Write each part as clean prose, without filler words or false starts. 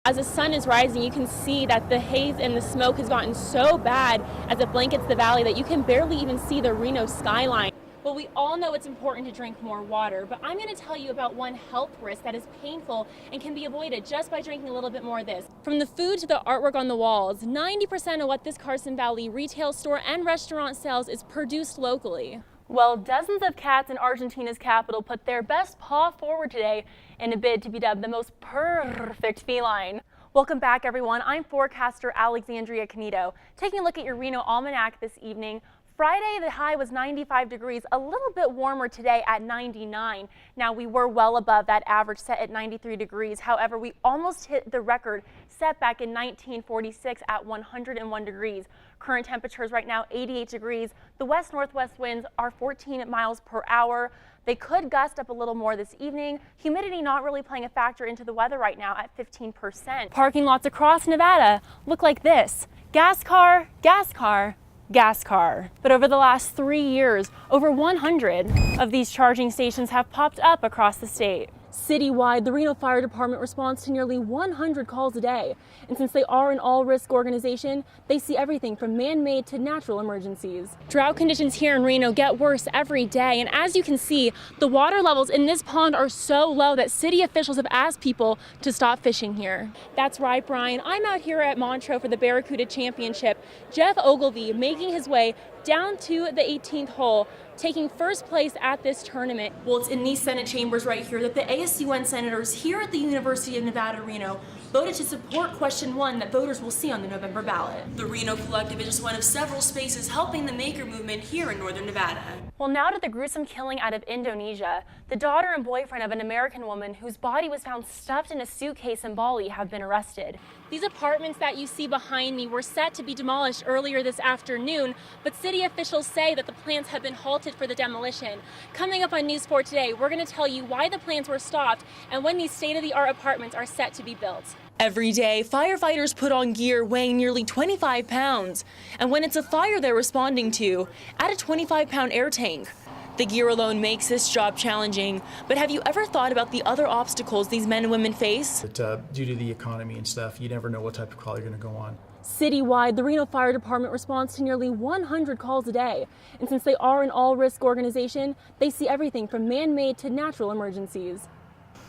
As the sun is rising, you can see that the haze and the smoke has gotten so bad as it blankets the valley that you can barely even see the Reno skyline. Well, we all know it's important to drink more water, but I'm going to tell you about one health risk that is painful and can be avoided just by drinking a little bit more of this. From the food to the artwork on the walls, 90% of what this Carson Valley retail store and restaurant sells is produced locally. Well, dozens of cats in Argentina's capital put their best paw forward today in a bid to be dubbed the most perfect feline. Welcome back, everyone. I'm forecaster Alexandria Cannito, taking a look at your Reno Almanac this evening. Friday, the high was 95 degrees, a little bit warmer today at 99. Now, we were well above that average set at 93 degrees. However, we almost hit the record set back in 1946 at 101 degrees. Current temperatures right now, 88 degrees. The west-northwest winds are 14 miles per hour. They could gust up a little more this evening. Humidity not really playing a factor into the weather right now at 15%. Parking lots across Nevada look like this. Gas car, gas car, gas car. But over the last 3 years, over 100 of these charging stations have popped up across the state. Citywide, the Reno Fire Department responds to nearly 100 calls a day. And since they are an all-risk organization, they see everything from man-made to natural emergencies. Drought conditions here in Reno get worse every day. And as you can see, the water levels in this pond are so low that city officials have asked people to stop fishing here. That's right, Brian. I'm out here at Montreux for the Barracuda Championship. Jeff Ogilvy making his way down to the 18th hole, taking first place at this tournament. Well, it's in these Senate chambers right here that the ASUN senators here at the University of Nevada, Reno voted to support question 1 that voters will see on the November ballot. The Reno Collective is just one of several spaces helping the maker movement here in northern Nevada. Well, now to the gruesome killing out of Indonesia. The daughter and boyfriend of an American woman whose body was found stuffed in a suitcase in Bali have been arrested. These apartments that you see behind me were set to be demolished earlier this afternoon, but city officials say that the plans have been halted for the demolition. Coming up on News 4 today, we're going to tell you why the plans were stopped and when these state-of-the-art apartments are set to be built. Every day, firefighters put on gear weighing nearly 25 pounds. And when it's a fire they're responding to, add a 25-pound air tank. The gear alone makes this job challenging, but have you ever thought about the other obstacles these men and women face? But, due to the economy and stuff, you never know what type of call you're going to go on. Citywide, the Reno Fire Department responds to nearly 100 calls a day. And since they are an all-risk organization, they see everything from man-made to natural emergencies.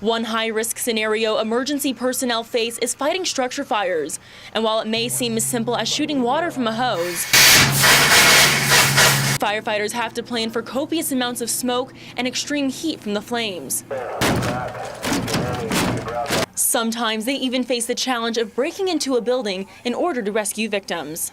One high-risk scenario emergency personnel face is fighting structure fires. And while it may seem as simple as shooting water from a hose, firefighters have to plan for copious amounts of smoke and extreme heat from the flames. Sometimes they even face the challenge of breaking into a building in order to rescue victims.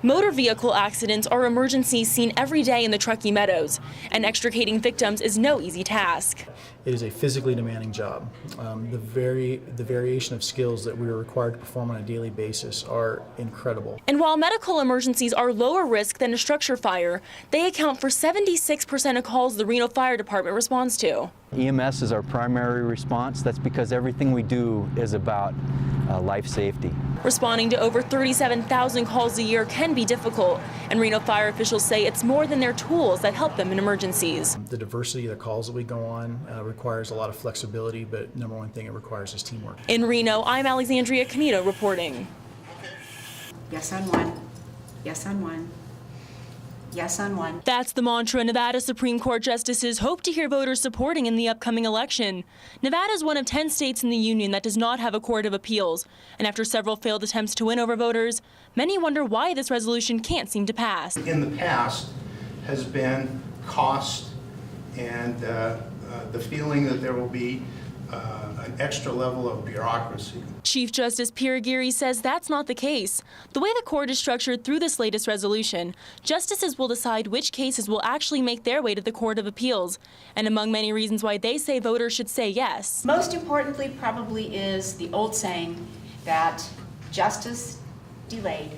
Motor vehicle accidents are emergencies seen every day in the Truckee Meadows, and extricating victims is no easy task. It is a physically demanding job. The variation of skills that we are required to perform on a daily basis are incredible. And while medical emergencies are lower risk than a structure fire, they account for 76% of calls the Reno Fire Department responds to. EMS is our primary response. That's because everything we do is about life safety. Responding to over 37,000 calls a year can be difficult, and Reno fire officials say it's more than their tools that help them in emergencies. The diversity of the calls that we go on requires a lot of flexibility, but number one thing it requires is teamwork. In Reno, I'm Alexandria Cannito reporting. Yes on one. Yes on one. Yes on one. That's the mantra Nevada Supreme Court justices hope to hear voters supporting in the upcoming election. Nevada is one of 10 states in the union that does not have a court of appeals. And after several failed attempts to win over voters, many wonder why this resolution can't seem to pass. In the past has been cost and the feeling that there will be an extra level of bureaucracy. Chief Justice Pierre Geary says that's not the case. The way the court is structured through this latest resolution, justices will decide which cases will actually make their way to the Court of Appeals. And among many reasons why they say voters should say yes. Most importantly probably is the old saying that justice delayed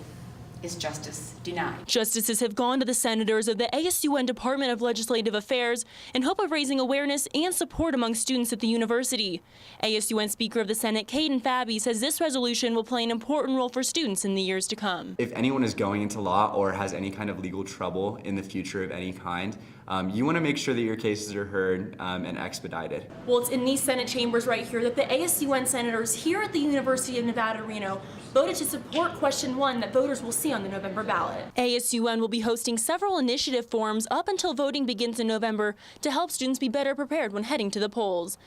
is justice denied. Justices have gone to the senators of the ASUN Department of Legislative Affairs in hope of raising awareness and support among students at the university. ASUN Speaker of the Senate, Caden Fabby, says this resolution will play an important role for students in the years to come. If anyone is going into law or has any kind of legal trouble in the future of any kind, you want to make sure that your cases are heard and expedited. Well, it's in these Senate chambers right here that the ASUN senators here at the University of Nevada, Reno voted to support question 1 that voters will see on the November ballot. ASUN will be hosting several initiative forums up until voting begins in November to help students be better prepared when heading to the polls.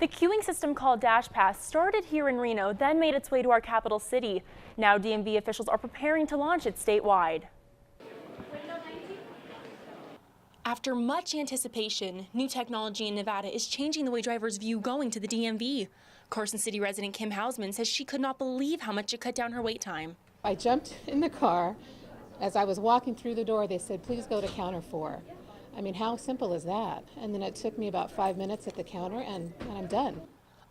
The queuing system called Dash Pass started here in Reno, then made its way to our capital city. Now DMV officials are preparing to launch it statewide. After much anticipation, new technology in Nevada is changing the way drivers view going to the DMV. Carson City resident Kim Hausman says she could not believe how much it cut down her wait time. I jumped in the car. As I was walking through the door, they said, please go to counter 4. I mean, how simple is that? And then it took me about 5 minutes at the counter and I'm done.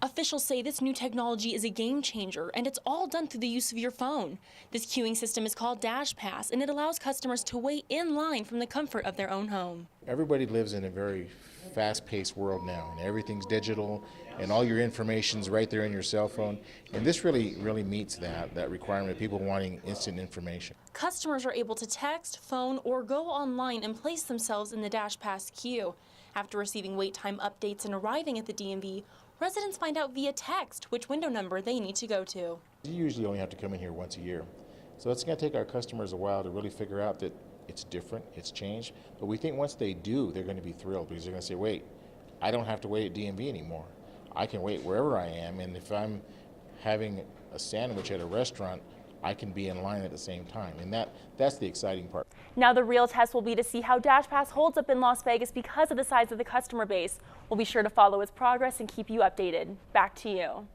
Officials say this new technology is a game changer, and it's all done through the use of your phone. This queuing system is called Dash Pass, and it allows customers to wait in line from the comfort of their own home. Everybody lives in a very fast-paced world now, and everything's digital, and all your information's right there in your cell phone. And this really meets that requirement of people wanting instant information. Customers are able to text, phone, or go online and place themselves in the Dash Pass queue. After receiving wait time updates and arriving at the DMV, residents find out via text which window number they need to go to. You usually only have to come in here once a year. So it's going to take our customers a while to really figure out that it's different, it's changed. But we think once they do, they're going to be thrilled because they're going to say, wait, I don't have to wait at DMV anymore. I can wait wherever I am, and if I'm having a sandwich at a restaurant, I can be in line at the same time, and that's the exciting part. Now the real test will be to see how Dash Pass holds up in Las Vegas because of the size of the customer base. We'll be sure to follow its progress and keep you updated. Back to you.